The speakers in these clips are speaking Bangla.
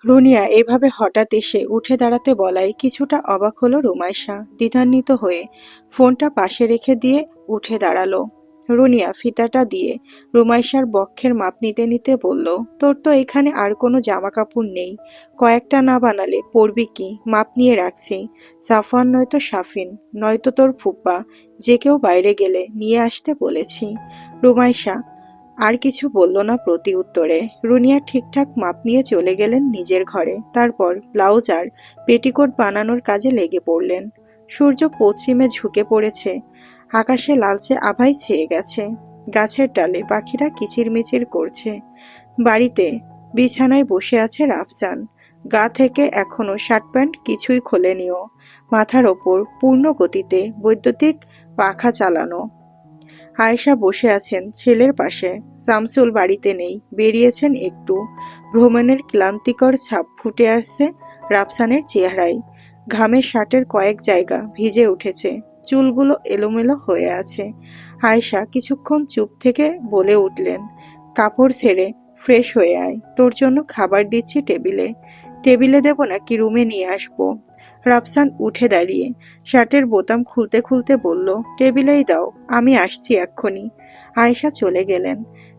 রুনিয়া এভাবে হঠাৎ এসে উঠে দাঁড়াতে বলায় কিছুটা অবাক হলো রুমাইশা। দ্বিধান্বিত হয়ে ফোনটা পাশে রেখে দিয়ে উঠে দাঁড়ালো। রুনিয়া ফিতাটা দিয়ে রুমাইশার বক্ষের মাপ নিতে নিতে বলল, তোর তো এখানে আর কোনো জামা কাপড় নেই, কয়েকটা না বানালে পরবি কি? মাপ নিয়ে রাখছি। সাফওয়ান নয়তো সাফিন নয়তো তোর ফুপ্পা, যে কেউ বাইরে গেলে নিয়ে আসতে বলেছি। রুমাইশা আর কিছু বলল না প্রতি উত্তরে। রুনিয়া ঠিকঠাক মাপ নিয়ে চলে গেলেন নিজের ঘরে। তারপর ব্লাউজ আর পেটিকোট বানানোর কাজে লেগে পড়লেন। সূর্য পশ্চিমে ঝুঁকে পড়েছে, আকাশে লালচে আভায় ছেয়ে গেছে। গাছের ডালে পাখিরা কিচিরমিচির করছে। বাড়িতে বিছানায় বসে আছে রাফসান। গা থেকে এখনো শার্ট প্যান্ট কিছুই খোলেনিও। মাথার ওপর পূর্ণ গতিতে বৈদ্যুতিক পাখা চালানো। আয়েশা বসে আছেন ছেলের পাশে। শামসুল বাড়িতে নেই, বেরিয়েছেন একটু। ভ্রমণের ক্লান্তিকর ছাপ ফুটে আসছে রাফসানের চেহারায়। ঘামের শার্টের কয়েক জায়গা ভিজে উঠেছে, চুলগুলো এলোমেলো হয়ে আছে। আয়েশা কিছুক্ষণ চুপ থেকে বলে উঠলেন, কাপড় ছেড়ে ফ্রেশ হয়ে আয়, তোর জন্য খাবার দিচ্ছি টেবিলে। টেবিলে দেব নাকি রুমে নিয়ে আসবো? রাফসান উঠে দাঁড়িয়ে শার্টের বোতাম খুলতে খুলতে বলল, টেবিলেই দাও, আমি আসছি এক্ষুনি। আয়েশা চলে গেলেন।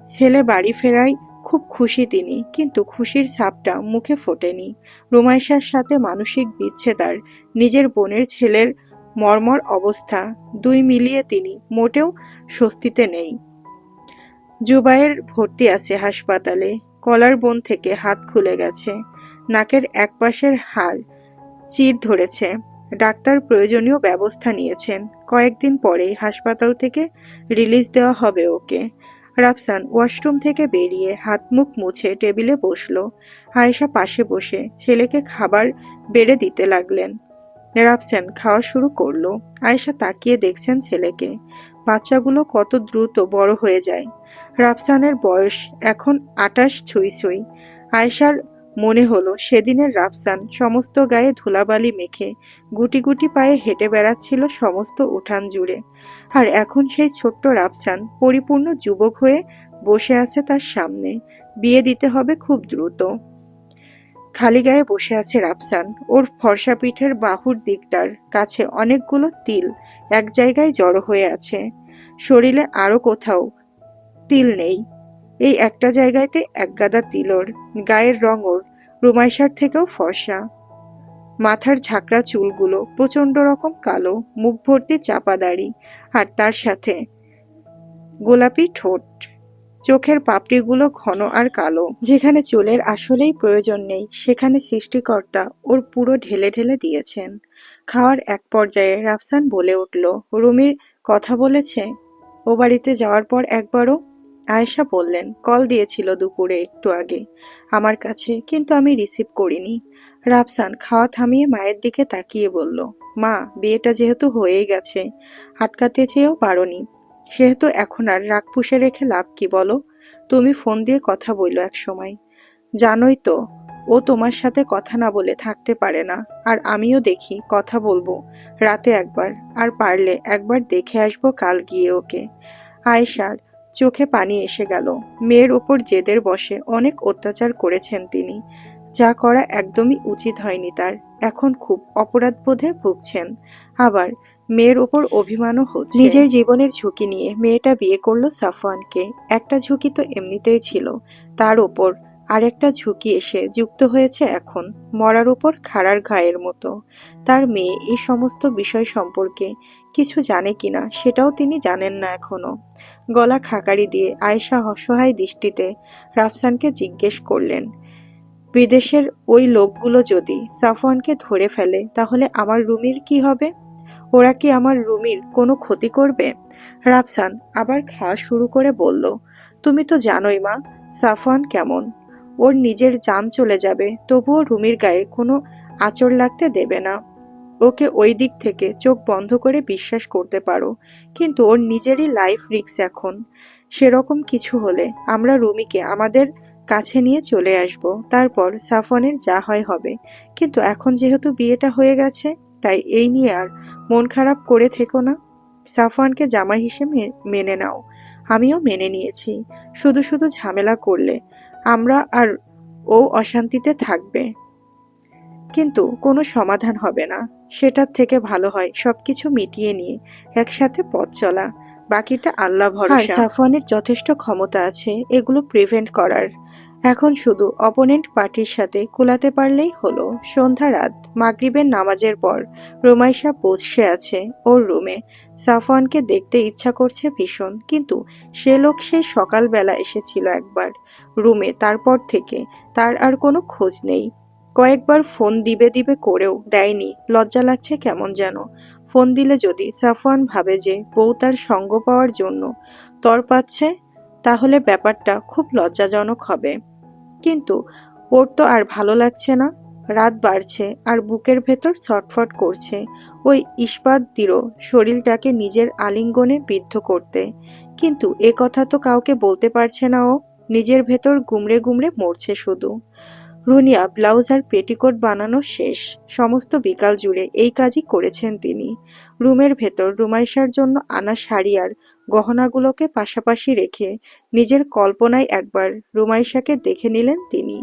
ছেলে বাড়ি ফেরায় খুব খুশি তিনি, কিন্তু খুশির ছাপটা মুখে ফোটেনি। রুমাইশার সাথে মানসিক বিচ্ছেদ আর নিজের বোনের ছেলের মর্মর অবস্থা, দুই মিলিয়ে তিনি মোটেও স্বস্তিতে নেই। জুবায়ের ভর্তি আছে হাসপাতালে। কলার বোন থেকে হাত খুলে গেছে, নাকের একপাশের হাড় চির ধরেছে। ডাক্তার প্রয়োজনীয় ব্যবস্থা নিয়েছেন। কয়েকদিন পরেই হাসপাতাল থেকে রিলিজ দেওয়া হবে ওকে। রাফসান ওয়াশরুম থেকে বেরিয়ে হাত মুখ মুছে টেবিলে বসলো। আয়েশা পাশে বসে ছেলেকে খাবার বেড়ে দিতে লাগলেন। রাফসান খাওয়া শুরু করলো। আয়েশা তাকিয়ে দেখছেন ছেলেকে। বাচ্চাগুলো কত দ্রুত বড় হয়ে যায়। রাফসানের বয়স এখন 28 ছুঁই ছুঁই। আয়েশার মনে হলো সেদিনের রাফসান সমস্ত গায়ে ধুলাবালি মেখে গুটি গুটি পায়ে হেঁটে বেড়াচ্ছিল সমস্ত উঠান জুড়ে। আর এখন সেই ছোট্ট রাফসান পরিপূর্ণ যুবক হয়ে বসে আছে তার সামনে। বিয়ে দিতে হবে খুব দ্রুত। খালি গায়ে বসে আছে রাফসান। ওর ফর্সা পিঠের বাহুর দিকটার কাছে অনেকগুলো তিল এক জায়গায় জড়ো হয়ে আছে। শরীরে আরো কোথাও তিল নেই, এই একটা জায়গাতে একগাদা তিল। ওর গায়ের রং ওর রুমাইশার থেকেও ফর্সা। মাথার ঝাঁকড়া চুলগুলো প্রচন্ড রকম কালো, মুখ ভর্তি চাপা দাড়ি, আর তার সাথে গোলাপি ঠোঁট। চোখের পাপড়িগুলো ঘন আর কালো। যেখানে চুলের আসলেই প্রয়োজন নেই, সেখানে সৃষ্টিকর্তা ওর পুরো ঢেলে ঢেলে দিয়েছেন। খাওয়ার এক পর্যায়ে রাফসান বলে উঠল, রুমির কথা বলেছে ও বাড়িতে যাওয়ার পর একবারও? আয়েশা বললেন, কল দিয়েছিল দুপুরে একটু আগে আমার কাছে, কিন্তু আমি রিসিভ করিনি। রাফসান খাওয়া থামিয়ে মায়ের দিকে তাকিয়ে বলল, মা, বিয়েটা যেহেতু হয়েই গেছে, আটকাতে চেয়েও পারোনি, সেহেতু এখন আর রাগ পুষে রেখে লাভ কি বলো? তুমি ফোন দিয়ে কথা বললো এক সময়। জানোই তো ও তোমার সাথে কথা না বলে থাকতে পারে না। আর আমিও দেখি কথা বলবো রাতে একবার, আর পারলে একবার দেখে আসবো কাল গিয়ে ওকে। আয়েশার চোখে পানি এসে গেল। মেয়ের ওপর জেদের বশে অনেক অত্যাচার করেছেন তিনি। যা করা একদমই উচিত হয়নি তার। এখন খুব অপরাধবোধে ভুগছেন। আবার মেয়ের ওপর অভিমানও হচ্ছে। নিজের জীবনের ঝুঁকি নিয়ে মেয়েটা বিয়ে করলো সাফওয়ানকে। একটা ঝুঁকি তো এমনিতেই ছিল, তার ওপর আরেকটা ঝুঁকি এসে যুক্ত হয়েছে এখন, মরার উপর খাড়ার ঘায়ের মতো। তার মেয়ে এই সমস্ত বিষয় সম্পর্কে কিছু জানে কিনা সেটাও তিনি জানেন না এখনো। গলা খাকারি দিয়ে আয়েশা অসহায় দৃষ্টিতে রাফসানকে জিজ্ঞেস করলেন, বিদেশের ওই লোকগুলো যদি সাফওয়ানকে ধরে ফেলে তাহলে আমার রুমির কি হবে? ওরা কি আমার রুমির কোনো ক্ষতি করবে? রাফসান আবার খাওয়া শুরু করে বলল, তুমি তো জানোই মা, সাফওয়ান কেমন। ওর নিজের জান চলে যাবে, তবুও রুমির গায়ে কোনো আঁচড় লাগতে দেবে না। ওকে ওই দিক থেকে চোখ বন্ধ করে বিশ্বাস করতে পারো, কিন্তু ওর নিজেরই লাইফ রিস্ক এখন। সেরকম কিছু হলে আমরা রুমিকে আমাদের কাছে নিয়ে চলে আসব, তারপর সাফওয়ানের যা হয় হবে। কিন্তু এখন যেহেতু বিয়েটা হয়ে গেছে, তাই এই নিয়ে আর মন খারাপ করে থেকো না। সাফওয়ানকে জামাই হিসেবে মেনে নাও। আমিও মেনে নিয়েছি। শুধু শুধু ঝামেলা করলে আমরা আর ও অশান্তিতে থাকবে, কিন্তু কোনো সমাধান হবে না। সেটার থেকে ভালো হয় সবকিছু মিটিয়ে নিয়ে একসাথে পথ চলা, বাকিটা আল্লাহ ভরসা। সাফওয়ানের যথেষ্ট ক্ষমতা আছে এগুলো প্রিভেন্ট করার। এখন শুধু অপোনেন্ট পার্টির সাথে কুলাতে পারলেই হলো। সন্ধ্যা রাত, মাগরিবের নামাজের পর রুমাইশা বসে আছে ওর রুমে। সাফওয়ানকে দেখতে ইচ্ছা করছে ভীষণ, কিন্তু সে লোক সেই সকালবেলা এসেছিল একবার রুমে, তারপর থেকে তার আর কোনো খোঁজ নেই। কয়েকবার ফোন দিবে দিবে করেও দেয়নি, লজ্জা লাগছে কেমন যেন। ফোন দিলে যদি সাফওয়ান ভাবে যে বউ তার সঙ্গ পাওয়ার জন্য তড়পাচ্ছে, তাহলে ব্যাপারটা খুব লজ্জাজনক হবে। কিন্তু ওর তো আর ভালো লাগছে না। রাত বাড়ছে আর বুকের ভেতর ছটফট করছে ওই ইস্পাত দৃঢ় শরীরটাকে নিজের আলিঙ্গনে বিদ্ধ করতে। কিন্তু এ কথা তো কাউকে বলতে পারছে না ও, নিজের ভেতর গুমড়ে গুমড়ে মরছে শুধু। রুনিয়া ব্লাউজ আর পেটিকোট বানানো শেষ। সমস্ত বিকাল জুড়ে এই কাজই করেছেন তিনি। রুমের ভেতর রুমাইশার জন্য আনা শাড়ি আর গহনাগুলোকে পাশাপাশি রেখে নিজের কল্পনায় একবার রুমাইশাকে দেখে নিলেন তিনি।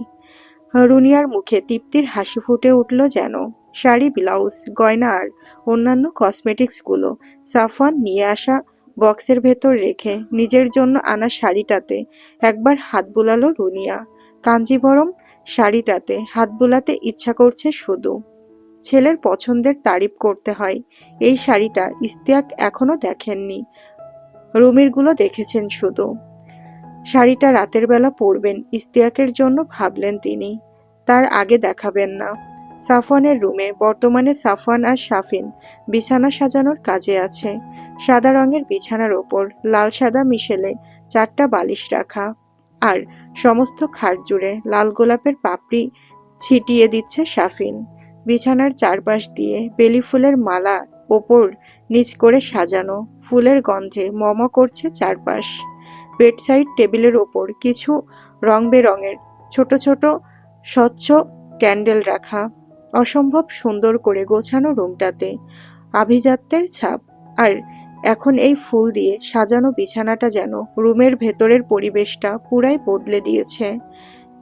রুনিয়ার মুখে তৃপ্তির হাসি ফুটে উঠল যেন। শাড়ি, ব্লাউজ, গয়না আর অন্যান্য কসমেটিক্সগুলো সাফওয়ান নিয়ে আসা বক্সের ভেতর রেখে নিজের জন্য আনা শাড়িটাতে একবার হাত বুলালো রুনিয়া। কাঞ্জিভরম শাড়িটাতে হাত বুলাতে ইচ্ছা করছে শুধু। ছেলের পছন্দের তারিফ করতে হয়। এই শাড়িটা ইশতিয়াক এখনো দেখেননি, রুমিরগুলো দেখেছেন শুধু। শাড়িটা রাতের বেলা পরবেন ইশতিয়াকের জন্য ভাবলেন তিনি, তার আগে দেখাবেন না। সাফওয়ানের রুমে বর্তমানে সাফওয়ান আর শাফিন বিছানা সাজানোর কাজে আছে। সাদা রঙের বিছানার ওপর লাল সাদা মিশেলে 4টা বালিশ রাখা, আর সমস্ত খাট জুড়ে লাল গোলাপের পাপড়ি ছিটিয়ে দিচ্ছে শাফিন। বিছানার চারপাশ দিয়ে বেলি ফুলের মালা ওপর নিচ করে সাজানো, ফুলের গন্ধে মম করছে চারপাশ। বেডসাইড টেবিলের ওপর কিছু রং বেরঙের ছোট ছোট স্বচ্ছ ক্যান্ডেল রাখা। অসম্ভব সুন্দর করে গোছানো রুমটাতে আভিজাত্যের ছাপ। আর এখন এই ফুল দিয়ে সাজানো বিছানাটা যেন রুমের ভেতরের পরিবেশটা পুরাই বদলে দিয়েছে।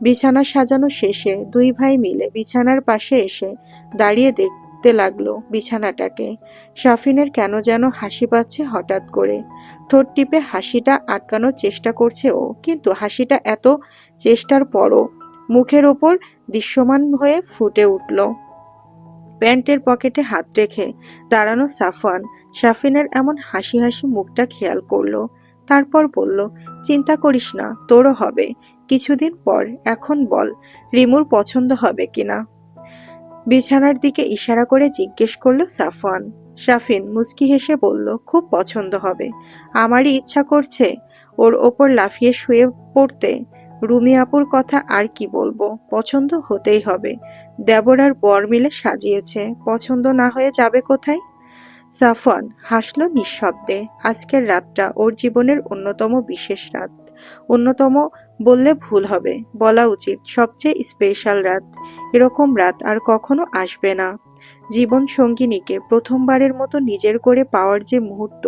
বিছানা সাজানো শেষে দুই ভাই মিলে বিছানার পাশে এসে দাঁড়িয়ে দেখতে লাগলো বিছানাটাকে। শাফিনের কেন যেন হাসি পাচ্ছে হঠাৎ করে। ঠোঁট টিপে হাসিটা আটকানোর চেষ্টা করছে ও, কিন্তু হাসিটা এত চেষ্টার পরও মুখের ওপর দৃশ্যমান হয়ে ফুটে উঠল। প্যান্টের পকেটে হাত রেখে দাঁড়ানো সাফওয়ান শাফিনের এমন হাসি হাসি মুখটা খেয়াল করলো। তারপর বলল, চিন্তা করিস না, তোরও হবে কিছুদিন পর। এখন বল, রিমুর পছন্দ হবে কিনা। বিছানার দিকে ইশারা করে জিজ্ঞেস করলো সাফওয়ান। শাফিন মুচকি হেসে বলল, খুব পছন্দ হবে। আমারই ইচ্ছা করছে ওর ওপর লাফিয়ে শুয়ে পড়তে। রুমি আপুর কথা আর কি বলবো, পছন্দ হতেই হবে। দেবর আর বর মিলে সাজিয়েছে, পছন্দ না হয়ে যাবে কোথায়। সাফওয়ান হাসল নিঃশব্দে। আজকের রাতটা ওর জীবনের অন্যতম বিশেষ রাত। অন্যতম বললে ভুল হবে, বলা উচিত সবচেয়ে স্পেশাল রাত। এরকম রাত আর কখনো আসবে না। জীবন সঙ্গিনীকে প্রথমবারের মতো নিজের করে পাওয়ার যে মুহূর্ত,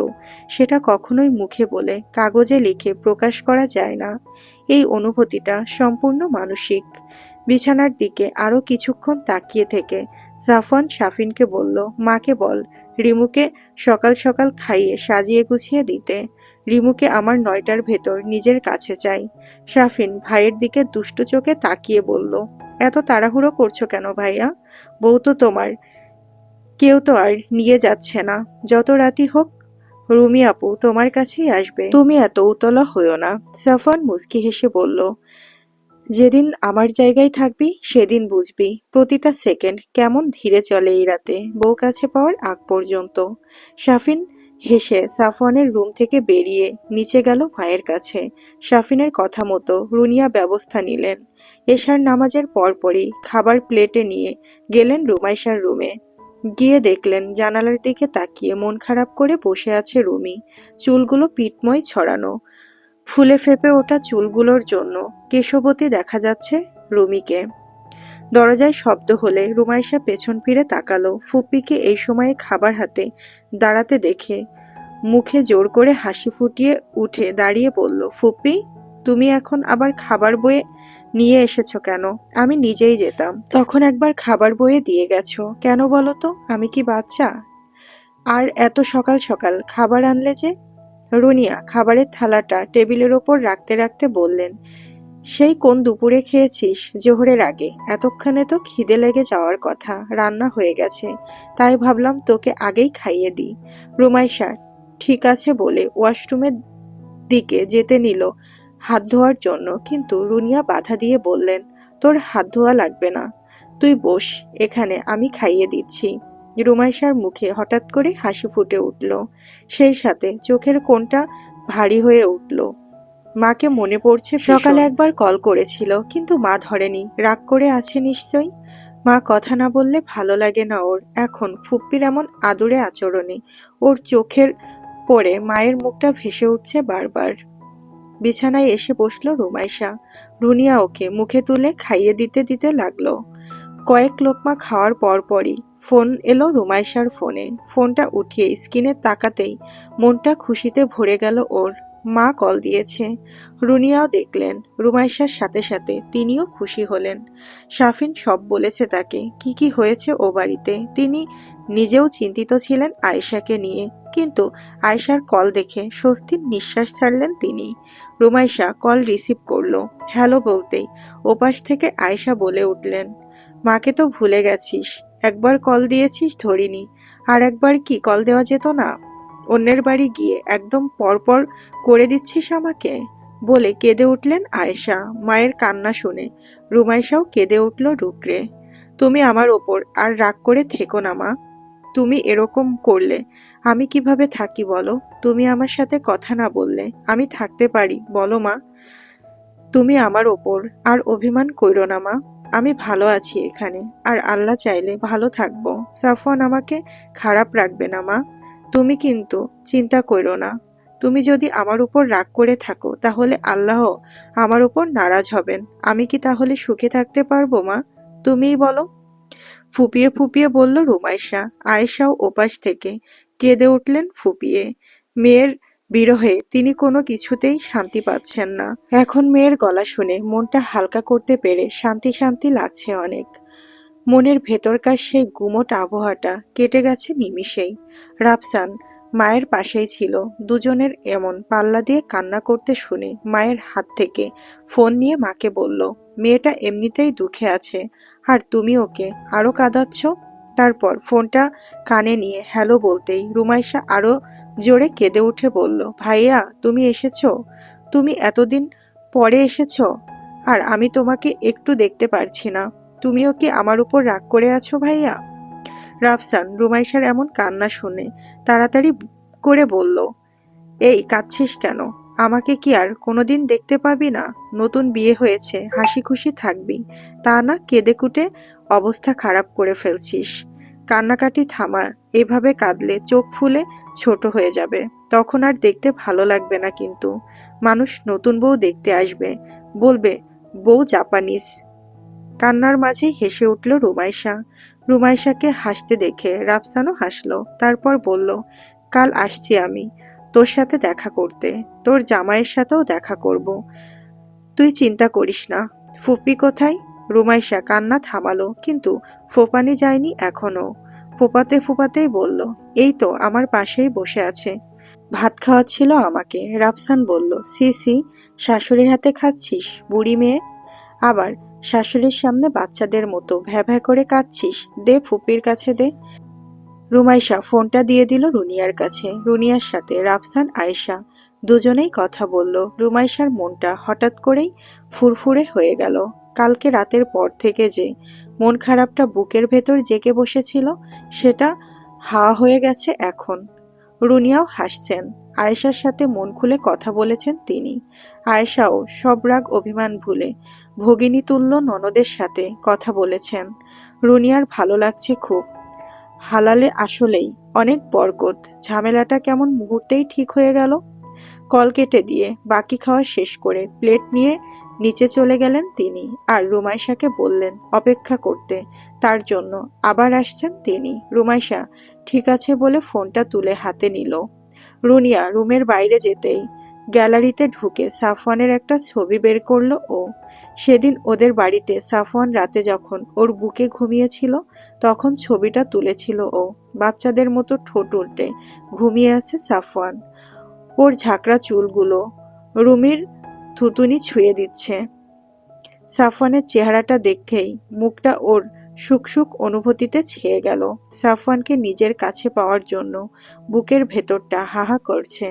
সেটা কখনোই মুখে বলে কাগজে লিখে প্রকাশ করা যায় না। এই অনুভূতিটা সম্পূর্ণ মানসিক। বিছানার দিকে আরো কিছুক্ষণ তাকিয়ে থেকে সাফওয়ান শাফিনকে বলল, মাকে বল রিমুকে সকাল সকাল খাইয়ে সাজিয়ে গুছিয়ে দিতে। রিমুকে আমার 9টার ভেতর নিজের কাছে চাই। শাফিন ভাইয়ের দিকে দুষ্টু চোখে তাকিয়ে বলল, এত তাড়াহুড়ো করছো কেন ভাইয়া? বউ তো তোমার, কেউ তো আর নিয়ে যাচ্ছে না। যত রাতই হোক রুমি আপু তোমার কাছেই আসবে, তুমি এত উতলা হইও না। সাফওয়ান মুচকি হেসে বলল, যেদিন আমার জায়গায় থাকবি সেদিন বুঝবি প্রতিটা সেকেন্ড কেমন ধীরে চলে এই রাতে বউ কাছে পাওয়ার আগ পর্যন্ত। শাফিন হেসে সাফওয়ানের রুম থেকে বেরিয়ে নিচে গেল মায়ের কাছে। শাফিনের কথা মতো রুনিয়া ব্যবস্থা নিলেন। এশার নামাজের পরপরই খাবার প্লেটে নিয়ে গেলেন রুমাইশার রুমে। গিয়ে দেখলেন জানালার দিকে তাকিয়ে মন খারাপ করে বসে আছে রুমি। চুলগুলো পিঠময় ছড়ানো, ফুলে ফেপে ওঠা চুলগুলোর জন্য কেশবতী দেখা যাচ্ছে রুমিকে। দরজায় শব্দ হলে রুমাইশা পেছন ফিরে তাকালো। ফুপ্পিকে এই সময়ে খাবার হাতে দাঁড়াতে দেখে মুখে জোর করে হাসি ফুটিয়ে উঠে দাঁড়িয়ে বলল, ফুপ্পি। তুমি এখন আবার খাবার বয়ে নিয়ে এসেছো কেন? আমি নিজেই যেতাম। তখন একবার খাবার বয়ে দিয়ে গেছো। কেন বলো তো? আমি কি বাচ্চা? আর এত সকাল সকাল খাবার আনলে যে? রুনিয়া খাবারের থালাটা টেবিলের ওপর রাখতে রাখতে বললেন, সেই কোন দুপুরে খেয়েছিস? জোহরের আগে। এতক্ষণে তো খিদে লেগে যাওয়ার কথা। রান্না হয়ে গেছে, তাই ভাবলাম তোকে আগেই খাইয়ে দিই। রুমাইশা ঠিক আছে বলে ওয়াশরুমের দিকে যেতে নিল হাত ধোয়ার জন্য, কিন্তু রুনিয়া বাধা দিয়ে বললেন, তোর হাত ধোয়া লাগবে না, তুই বস এখানে, আমি খাইয়ে দিচ্ছি। রুমাইশার মুখে হঠাৎ করে হাসি ফুটে উঠল, সেই সাথে চোখের কোণটা ভারী হয়ে উঠল। মাকে মনে পড়ছে। সকালে একবার কল করেছিল, কিন্তু মা ধরেনি। রাগ করে আছে নিশ্চয়ই। মা কথা না বললে ভালো লাগে না ওর। এখন ফুপ্পির এমন আদুরে আচরণে ওর চোখের পড়ে মায়ের মুখটা ভেসে উঠছে বারবার। বিছানায় এসে বসলো রুমাইশা। রুনিয়া ওকে মুখে তুলে খাইয়ে দিতে দিতে লাগলো। কয়েক লোকমা খাওয়ার পরপরই ফোন এলো রুমাইশার ফোনে। ফোনটা উঠিয়ে স্ক্রিনে তাকাতেই মনটা খুশিতে ভরে গেল ওর। মা কল দিয়েছে। রুনিয়াও দেখলেন। রুমাইশার সাথে সাথে তিনিও খুশি হলেন। শাফিন সব বলেছে তাকে, কি কি হয়েছে ও বাড়িতে। তিনি নিজেও চিন্তিত ছিলেন আয়েশাকে নিয়ে, কিন্তু আয়েশার কল দেখে স্বস্তির নিঃশ্বাস ছাড়লেন তিনি। রুমাইশা কল রিসিভ করলো। হ্যালো বলতেই ওপাশ থেকে আয়েশা বলে উঠলেন, মাকে তো ভুলে গেছিস। একবার কল দিয়েছিস ধরিনি, আর একবার কি কল দেওয়া যেত না? অন্যের বাড়ি গিয়ে একদম পরপর করে দিচ্ছিস আমাকে, বলে কেঁদে উঠলেন আয়েশা। মায়ের কান্না শুনে রুমাইশাও কেঁদে উঠল রুকরে। তুমি আমার ওপর আর রাগ করে থেকো না মা। তুমি এরকম করলে আমি কিভাবে থাকি বলো? তুমি আমার সাথে কথা না বললে আমি থাকতে পারি বলো মা? তুমি আমার ওপর আর অভিমান কইরো না মা। আমি ভালো আছি এখানে, আর আল্লাহ চাইলে ভালো থাকবো। সাফওয়ান আমাকে খারাপ রাখবে না মা। তুমি কিন্তু চিন্তা কইরো না। তুমি যদি আমার উপর রাগ করে থাকো তাহলে আল্লাহ আমার উপর নারাজ হবেন। আমি কি তাহলে সুখে থাকতে পারবো মা? তুমিই বলো। ফুপিয়ে ফুপিয়ে বলল রুমাইশা। আয়েশাও ওপাশ থেকে কেঁদে উঠলেন ফুপিয়ে। মেয়ের বিরহে তিনি কোনো কিছুতেই শান্তি পাচ্ছেন না। এখন মেয়ের গলা শুনে মনটা হালকা করতে পেরে শান্তি শান্তি লাগছে অনেক। মনের ভেতরকার সেই গুমোট আবহাওয়াটা কেটে গেছে নিমিষেই। রাফসান মায়ের পাশেই ছিল। দুজনের এমন পাল্লা দিয়ে কান্না করতে শুনে মায়ের হাত থেকে ফোন নিয়ে মাকে বলল, মেয়েটা এমনিতেই দুঃখে আছে, আর তুমি ওকে আরো কাঁদাচ্ছ। তারপর ফোনটা কানে নিয়ে হ্যালো বলতেই রুমাইশা আরো জোরে কেঁদে উঠে বলল, ভাইয়া তুমি এসেছো? তুমি এতদিন পরে এসেছো, আর আমি তোমাকে একটু দেখতে পারছি না। তুমিও কি আমার উপর রাগ করে আছো ভাইয়া? রাফসান রুমাইশার এমন কান্না শুনে তাড়াতাড়ি করে বলল, এই কাঁদছিস কেন? আমাকে কি আর কোনোদিন দেখতে পাবি না? নতুন বিয়ে হয়েছে, হাসি খুশি থাকবি, তা না কেঁদে কুটে অবস্থা খারাপ করে ফেলছিস। কান্নাকাটি থামা। এভাবে কাঁদলে চোখ ফুলে ছোট হয়ে যাবে, তখন আর দেখতে ভালো লাগবে না। কিন্তু মানুষ নতুন বউ দেখতে আসবে, বলবে বউ জাপানিজ। কান্নার মাঝেই হেসে উঠল রুমাইশা। রুমাইশাকে হাসতে দেখে রাফসানও হাসলো। তারপর বলল, কাল আসছি আমি তোর সাথে দেখা করতে। তোর জামাইয়ের সাথেও দেখা করব। তুই চিন্তা করিস না। ফুপি কোথায়? রুমাইশা কান্না থামালো, কিন্তু ফোপানি যায়নি এখনো। ফোপাতে ফোপাতেই বলল, এই তো আমার পাশেই বসে আছে, ভাত খাওয়াচ্ছিল আমাকে। রাফসান বলল, সি সি, শাশুড়ির হাতে খাচ্ছিস বুড়ি মেয়ে? আবার শাশুড়ির সামনে বাচ্চাদের মতো ভ্যা ভ্যা করে কাঁদছিস। দে ফুপির কাছে দে। রুমাইশা ফোনটা দিয়ে দিল রুনিয়ার কাছে। রুনিয়ার সাথে রাফসান আয়েশা দুজনেই কথা বলল। রুমাইশার মনটা হঠাৎ করেই ফুরফুরে হয়ে গেল। কালকে রাতের পর থেকে যে মন খারাপটা বুকের ভেতর জেগে বসেছিল, সেটা হাওয়া হয়ে গেছে এখন। রুনিয়াও হাসছেন। আয়েশার সাথে মন খুলে কথা বলেছেন তিনি। আয়েশাও সব রাগ অভিমান ভুলে ভগিনী তুল্য ননদের সাথে কথা বলেছেন। রুনিয়ার ভালো লাগছে খুব। হালালে আসলেই অনেক বরকত। ঝামেলাটা কেমন মুহূর্তেই ঠিক হয়ে গেল। কল কেটে দিয়ে বাকি খাওয়া শেষ করে প্লেট নিয়ে নিচে চলে গেলেন তিনি, আর রুমাইশাকে বললেন অপেক্ষা করতে, তার জন্য আবার আসছেন তিনি। রুমাইশা ঠিক আছে বলে ফোনটা তুলে হাতে নিল। রুনিয়া রুমের বাইরে যেতেই গ্যালারিতে ঢুকে সাফওয়ানের একটা ছবি বের করলো ও। সেদিন ওদের বাড়িতে সাফওয়ান রাতে যখন ওর বুকে ঘুমিয়েছিল তখন ছবিটা তুলেছিল ও। বাচ্চাদের মতো ঠোঁট উল্টে ঘুমিয়ে আছে সাফওয়ান। ওর ঝাঁকড়া চুলগুলো রুমির থুতুনি ছুঁয়ে দিচ্ছে। সাফওয়ানের চেহারাটা দেখেই মুখটা ওর সুখ অনুভূতিতে ছেয়ে গেল। সাফওয়ানকে নিজের কাছে পাওয়ার জন্য বুকের ভেতরটা হাহা করছে।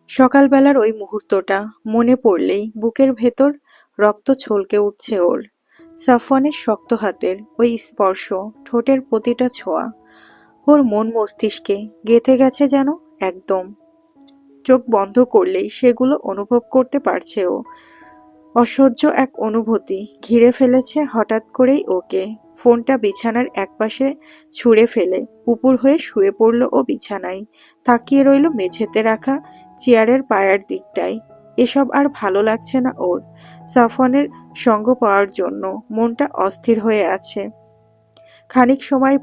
সকালবেলার ওই মুহূর্তটা মনে পড়লেই বুকের ভেতর রক্ত ছলকে উঠছে ওর। সাফওয়ানের শক্ত হাতের ওই স্পর্শ, ঠোঁটের প্রতিটা ছোঁয়া ওর মন মস্তিষ্কে গেঁথে গেছে যেন একদম। চোখ বন্ধ করলেই সেগুলো অনুভব করতে পারছে ও। অসহ্য এক অনুভূতি ঘিরে ফেলেছে হঠাৎ করেই ওকে। ফোনটা বিছানার একপাশে ছুঁড়ে ফেলে উপুর হয়ে শুয়ে পড়ল ও বিছানায়। তাকিয়ে রইল মেঝেতে রাখা চেয়ারের পায়ার দিকটায়। এসব আর ভালো লাগছে না ওর। সাফওয়ানের সঙ্গ পাওয়ার জন্য মনটা অস্থির হয়ে আছে। খানিক সময়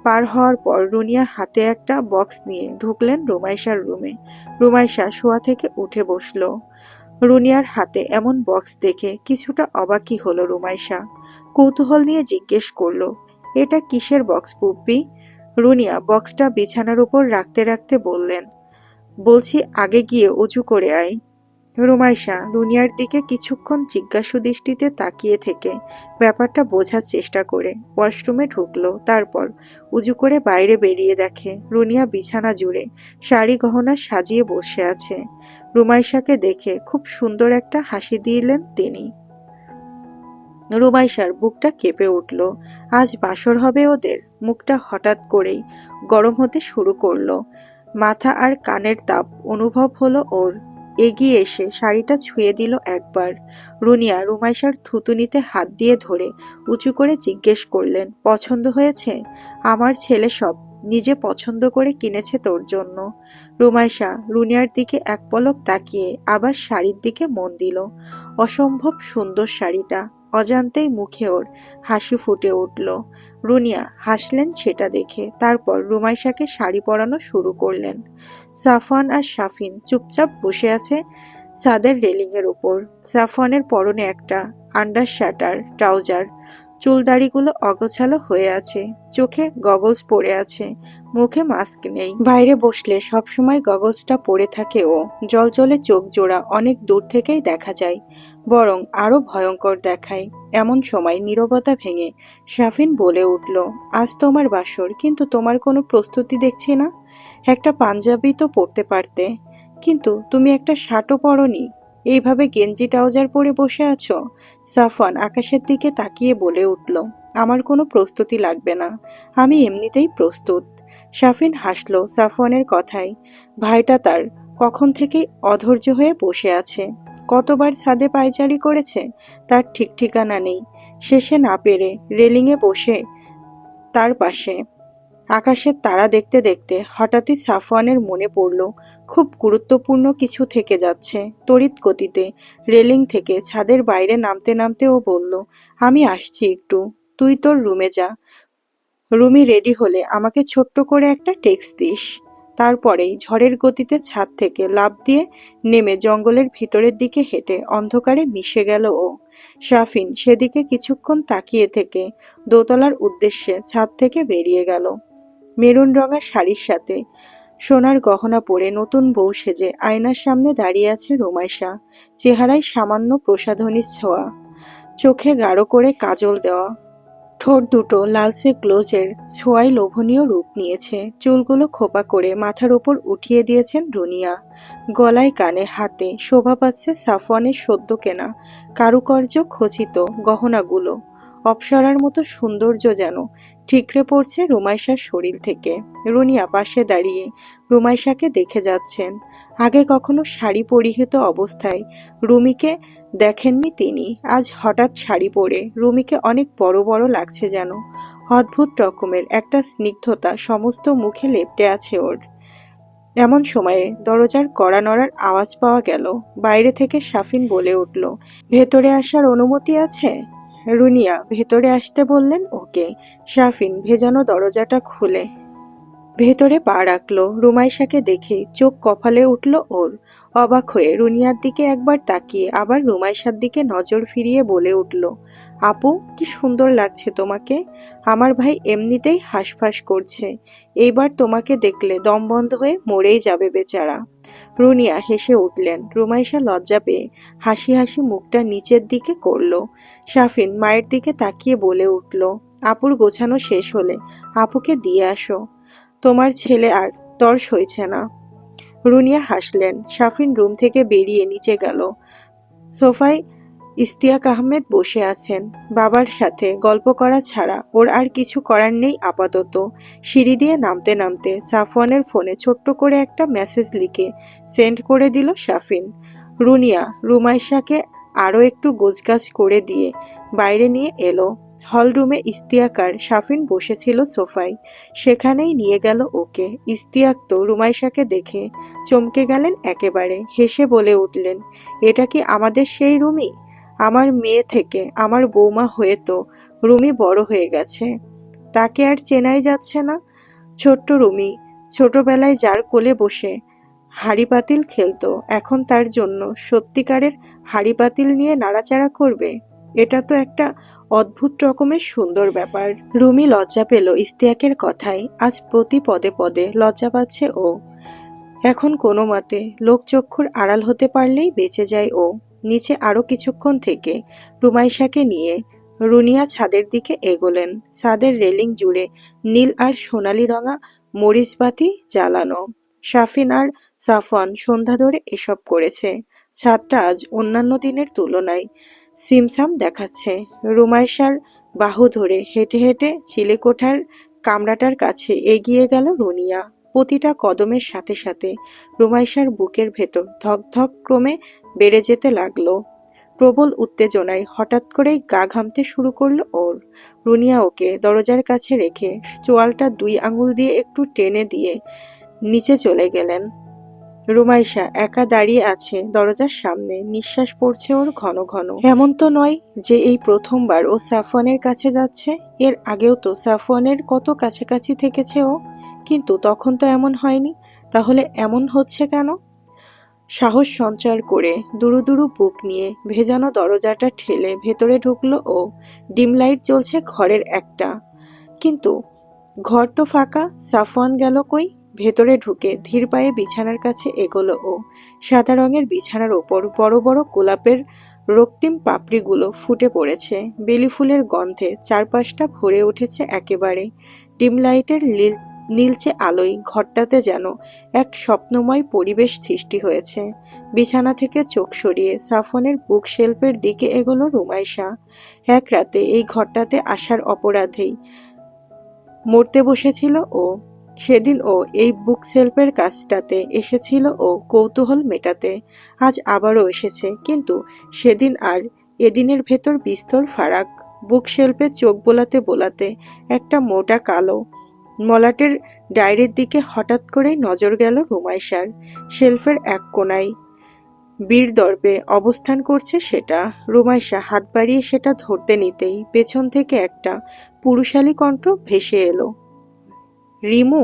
পার হওয়ার পর রুনিয়া হাতে একটা বক্স নিয়ে ঢুকলেন রুমাইশার রুমে। রুমাইশা শোয়া থেকে উঠে বসল। রুনিয়ার হাতে এমন বক্স দেখে কিছুটা অবাকই হলো রুমাইশা। কৌতূহল নিয়ে জিজ্ঞেস করলো, এটা কিসের বক্স পুপ্পি? রুনিয়া বক্সটা বিছানার উপর রাখতে রাখতে বললেন, বলছি আগে গিয়ে উঁচু করে আয়। রুমাইশা রুনিয়ার দিকে কিছুক্ষণ জিজ্ঞাসু দৃষ্টিতে তাকিয়ে থেকে ব্যাপারটা বোঝার চেষ্টা করে ওয়াশরুমে ঢুকলো। তারপর উজু করে বাইরে বেরিয়ে দেখে রুনিয়া বিছানা জুড়ে শাড়ি গহনা সাজিয়ে বসে আছে। রুমাইশাকে দেখে খুব সুন্দর একটা হাসি দিলেন তিনি। রুমাইশার বুকটা কেঁপে উঠল। আজ বাসর হবে ওদের। মুখটা হঠাৎ করেই গরম হতে শুরু করলো। মাথা আর কানের তাপ অনুভব হলো ওর। এগিয়ে এসে শাড়িটা ছুঁয়ে দিল একবার। রুনিয়া রুমাইশার থুতুনিতে হাত দিয়ে ধরে উঁচু করে জিজ্ঞেস করলেন, পছন্দ হয়েছে? আমার ছেলে সব নিজে পছন্দ করে কিনেছে তোর জন্য। রুমাইশা রুনিয়ার দিকে এক পলক তাকিয়ে আবার শাড়ির দিকে মন দিল। অসম্ভব সুন্দর শাড়িটা। অজান্তেই মুখে ওর হাসি ফুটে উঠল। রুনিয়া হাসলেন সেটা দেখে। তারপর রুমাইশাকে শাড়ি পরানো শুরু করলেন। সাফওয়ান আর শাফিন চুপচাপ বসে আছে ছাদের রেলিং এর উপর। সাফওয়ানের পরনে একটা আন্ডার শার্টার ট্রাউজার। চুলদাড়িগুলো অগোছালো হয়ে আছে। চোখে গগলস পরে আছে। মুখে মাস্ক নেই। বাইরে বসলে সবসময় গগলসটা পরে থাকে ও। জলজলে চোখ জোড়া অনেক দূর থেকেই দেখা যায়, বরং আরো ভয়ঙ্কর দেখায়। এমন সময় নীরবতা ভেঙে শাফিন বলে উঠল, আজ তোমার বাসর, কিন্তু তোমার কোনো প্রস্তুতি দেখছি না। একটা পাঞ্জাবি তো পরতে পারতে, কিন্তু তুমি একটা শার্টও পরনি। এইভাবে গেঞ্জি ট্রাউজার পরে বসে আছো। সাফওয়ান আকাশের দিকে তাকিয়ে বলে উঠল, আমার কোনো প্রস্তুতি লাগবে না, আমি এমনিতেই প্রস্তুত। শাফিন হাসল সাফওয়ানের কথায়। ভাইটা তার কখন থেকে অধৈর্য হয়ে বসে আছে। কতবার ছাদে পায়চারি করেছে তার ঠিক ঠিকানা নেই। শেষে না পেরে রেলিংয়ে বসে তার পাশে আকাশের তারা দেখতে দেখতে হঠাৎই সাফওয়ানের মনে পড়ল খুব গুরুত্বপূর্ণ কিছু থেকে যাচ্ছে। তড়িৎ গতিতে রেলিং থেকে ছাদের বাইরে নামতে নামতে ও বলল, আমি আসছি একটু, তুই তোর রুমে যা। রুমি রেডি হলে আমাকে ছোট্ট করে একটা টেক্সট দিস। তারপরেই ঝড়ের গতিতে ছাদ থেকে লাফ দিয়ে নেমে জঙ্গলের ভিতরের দিকে হেঁটে অন্ধকারে মিশে গেল ও। শাফিন সেদিকে কিছুক্ষণ তাকিয়ে থেকে দোতলার উদ্দেশ্যে ছাদ থেকে বেরিয়ে গেল। মেরুন রঙা শাড়ির সাথে সোনার গহনা পরে নতুন বউ সেজে আয়নার সামনে দাঁড়িয়ে আছে রুমাইশা। চেহারায় সামান্য প্রসাধনীর ছোঁয়া, চোখে গাঢ় করে কাজল দেওয়া, ঠোঁট দুটো লালচে গ্লোজের ছোঁয়ায় লোভনীয় রূপ নিয়েছে। চুলগুলো খোপা করে মাথার উপর উঠিয়ে দিয়েছেন রুনিয়া। গলায় কানে হাতে শোভা পাচ্ছে সাফওয়ানের সদ্য কেনা কারুকার্য খচিত গহনাগুলো। অপ্সরার মতো সৌন্দর্য যেন ঠিকরে পড়ছে রুমাইশার শরীর থেকে। রুনিয়া পাশে দাঁড়িয়ে রুমাইশাকে দেখে যাচ্ছেন। আগে কখনো শাড়ি পরিহিত অবস্থায় রুমিকে দেখেননি তিনি। আজ হঠাৎ শাড়ি পরে রুমিকে অনেক বড় বড় লাগছে যেন। অদ্ভুত রকমের একটা স্নিগ্ধতা সমস্ত মুখে লেপ্টে আছে ওর। এমন সময়ে দরজার কড়া নড়ার আওয়াজ পাওয়া গেল। বাইরে থেকে শাফিন বলে উঠল, ভেতরে আসার অনুমতি আছে? রুনিয়া ভেতরে আসতে বললেন ওকে। শাফিন ভেজানো দরজাটা খুলে ভেতরে পা রাখলো। রুমাইশাকে দেখে চোখ কপালে উঠল ওর। অবাক হয়ে রুনিয়ার দিকে একবার তাকিয়ে আবার রুমাইশার দিকে নজর ফিরিয়ে বলে উঠল, আপু, কি সুন্দর লাগছে তোমাকে। আমার ভাই এমনিতেই হাঁসফাঁস করছে, এইবার তোমাকে দেখলে দম বন্ধ হয়ে মরেই যাবে বেচারা। রুনিয়া হেসে উঠলেন। রুমাইশা লজ্জা পেয়ে হাসি হাসি মুখটা নিচের দিকে করল। শাফিন মায়ের দিকে তাকিয়ে বলে উঠল, আপুর গোছানো শেষ হলে আপুকে দিয়ে আসো, তোমার ছেলে আর তর সইছে না। রুনিয়া হাসলেন। শাফিন রুম থেকে বেরিয়ে নিচে গেল। সোফায় ইস্তিয়াক আহমেদ বসে আছেন। বাবার সাথে গল্প করা ছাড়া ওর আর কিছু করার নেই আপাতত। সিঁড়ি দিয়ে নামতে নামতে সাফওয়ানের ফোনে ছোট্ট করে একটা মেসেজ লিখে সেন্ড করে দিল শাফিন। রুনিয়া রুমাইশাকে আরো একটু গোছগাছ করে দিয়ে বাইরে নিয়ে এলো। হল রুমে ইস্তিয়াক আর শাফিন বসেছিল সোফায়, সেখানেই নিয়ে গেল ওকে। ইস্তিয়াক তো রুমাইশাকে দেখে চমকে গেলেন একেবারে। হেসে বলে উঠলেন, এটা কি আমাদের সেই রুমি? আমার মেয়ে থেকে আমার বৌমা হয়ে তো রুমি বড় হয়ে গেছে, তাকে আর চেনাই যাচ্ছে না। ছোট্ট রুমি, ছোটবেলায় যার কোলে বসে হাঁড়ি পাতিল খেলতো, এখন তার জন্য সত্যিকারের হাঁড়ি পাতিল নিয়ে নাড়াচাড়া করবে। এটা তো একটা অদ্ভুত রকমের সুন্দর ব্যাপার। রুমি লজ্জা পেল ইস্তিয়াকের কথায়। আজ প্রতি পদে পদে লজ্জা পাচ্ছে ও। এখন কোনো মতে লোকচক্ষুর আড়াল হতে পারলেই বেঁচে যায় ও। নিচে আরো কিছুক্ষণ থেকে রুমাইশাকে নিয়ে রুনিয়া ছাদের দিকে এগোলেন। ছাদের রেলিং জুড়ে নীল আর সোনালি রঙা মরিচবাতি জ্বালানো। শাফিন আর সাফওয়ান সন্ধ্যা ধরে এসব করেছে। ছাদটা আজ অন্যান্য দিনের তুলনায় ছিমছাম দেখাচ্ছে। রুমাইশার বাহু ধরে হেঁটে হেঁটে চিলেকোঠার কামরাটার কাছে এগিয়ে গেল রুনিয়া। প্রতিটা কদমের সাথে সাথে রুমাইশার বুকের ভেতর ধক ধক ক্রমে বেড়ে যেতে লাগলো। প্রবল উত্তেজনায় হঠাৎ করেই গা ঘামতে শুরু করলো ওর। রুনিয়া ওকে দরজার কাছে রেখে চোয়ালটা 2 আঙুল দিয়ে একটু টেনে দিয়ে নিচে চলে গেলেন। রুমাইশা একা দাঁড়িয়ে আছে দরজার সামনে। নিঃশ্বাস পড়ছে ওর ঘন ঘন। এমন তো নয় যে এই প্রথমবার ও সাফওয়ানের কাছে যাচ্ছে। এর আগেও তো সাফওয়ানের কত কাছাকাছি থেকেছে ও, কিন্তু তখন তো এমন হয়নি। তাহলে এমন হচ্ছে কেন? সাহস সঞ্চার করে দুরু দুরু বুক নিয়ে ভেজানো দরজাটা ঠেলে ভেতরে ঢুকলো ও। ডিম লাইট জ্বলছে ঘরের একটা, কিন্তু ঘর তো ফাঁকা। সাফওয়ান গেল কই? ভেতরে ঢুকে ধীর পায়ে বিছানার কাছে এগোলো ও। সাদা রঙের বিছানার ওপর বড় বড় গোলাপের রক্তিম পাপড়িগুলো ফুটে পড়েছে। বেলি ফুলের গন্ধে চারপাশটা ভরে উঠেছে একেবারে। ডিম লাইটের নীলচে আলোয় ঘরটাতে যেন এক স্বপ্নময় পরিবেশ সৃষ্টি হয়েছে। বিছানা থেকে চোখ সরিয়ে সাফওয়ানের বুক শেলফের দিকে এগোলো রুমাইশা। এক রাতে এই ঘরটাতে আসার অপরাধেই মরতে বসেছিল ও। সেদিন ও এই বুক সেলফের কাছটাতে এসেছিল ও কৌতূহল মেটাতে। আজ আবারও এসেছে, কিন্তু সেদিন আর এদিনের ভেতর বিস্তর ফারাক। বুক শেলফে চোখ বোলাতে বোলাতে একটা মোটা কালো মলাটের ডায়েরির দিকে হঠাৎ করেই নজর গেল রুমাইশার। শেলফের এক কোনায় বীরদর্পে অবস্থান করছে সেটা। রুমাইশা হাত বাড়িয়ে সেটা ধরতে নিতেই পেছন থেকে একটা পুরুষালী কণ্ঠ ভেসে এলো, রিমু।